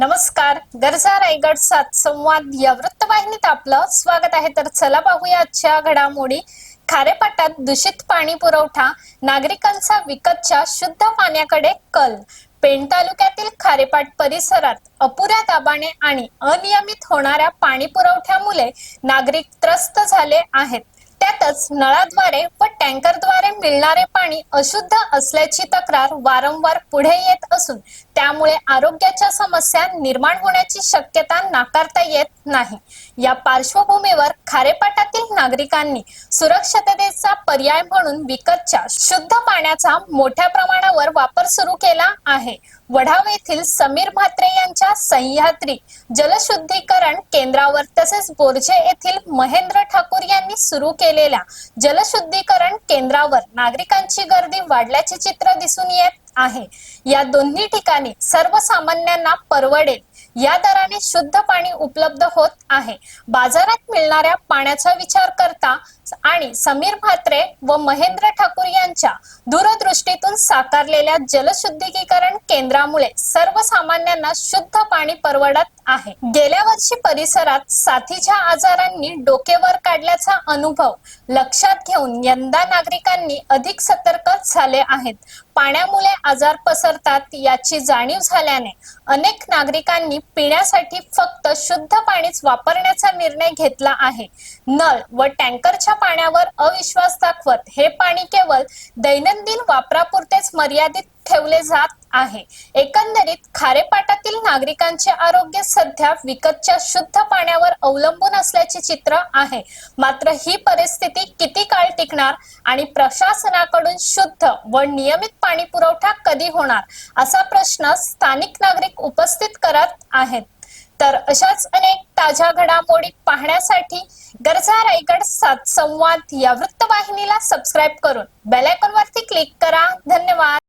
नमस्कार. गरजा रायगड सात संवाद या वृत्तवाहिनीत आपलं स्वागत आहे. तर चला पाहूया आजच्या घडामोडी. खारेपाटात दूषित पाणी पुरवठा, नागरिकांचा विकतच्या शुद्ध पाण्याकडे कल. पेण तालुक्यातील खारेपाट परिसरात अपुऱ्या दाबाने आणि अनियमित होणाऱ्या पाणी पुरवठ्यामुळे नागरिक त्रस्त झाले आहेत. त्यातच नळाद्वारे व टँकरद्वारे मिळणारे पाणी अशुद्ध असल्याची तक्रार वारंवार पुढे येत असून त्यामुळे आरोग्याच्या समस्या निर्माण होण्याची शक्यता नाकारता येत नाही. या पार्श्वभूमीवर खारेपाटातील नागरिकांनी सुरक्षिततेचा पर्याय म्हणून विकतच्या शुद्ध पाण्याचा मोठ्या प्रमाणावर वापर सुरू केला आहे. वढाव येथील समीर म्हात्रे यांच्या सह्याद्री जलशुद्धीकरण केंद्रावर तसेच बोर्जे येथील महेंद्र ठाकूर यांनी सुरू केलेल्या जलशुद्धीकरण केंद्रावर नागरिकांची गर्दी वाढल्याचे चित्र दिसून येत आहे. या दोन्ही ठिकाणी सर्वसामान्यांना परवडेल या दराने शुद्ध पाणी उपलब्ध होत आहे. बाजारात मिळणाऱ्या पाण्याचा विचार करता आणि समीर म्हात्रे व महेंद्र ठाकूर यांच्या दूरदृष्टीतून साकारलेल्या जलशुद्धीकरण केंद्रामुळे सर्वसामान्यांना शुद्ध पाणी परवडत आहे. गेल्या वर्षी परिसरात साथीच्या आजारांनी डोकेवर काढल्याचा अनुभव लक्षात घेऊन यंदा नागरिकांनी अधिक सतर्क झाले आहेत. पाण्यामुळे आजार पसरतात याची जाणीव झाल्याने अनेक नागरिकांनी पिण्यासाठी फक्त शुद्ध पाणीच वापरण्याचा निर्णय घेतला आहे. नळ व टँकरच्या पाण्यावर अविश्वास दाखवत हे पाणी केवळ दैनंदिन वापरापुरतेच मर्यादित ठेवले जात आहे. एकंदरीत खारेपाटातील नागरिकांचे आरोग्य सध्या विकतच्या शुद्ध पाण्यावर अवलंबून असल्याचे चित्र आहे. मात्र ही परिस्थिती किती काळ टिकणार आणि प्रशासनाकडून शुद्ध व नियमित पाणी पुरवठा कधी होणार असा प्रश्न स्थानिक नागरिक उपस्थित करत आहेत. तर अशाच अनेक ताज्या घडामोडी पाहण्यासाठी गरजा रायगड सात संवाद या वृत्तवाहिनीला सबस्क्राईब करून बेल आयकॉन वरती क्लिक करा. धन्यवाद.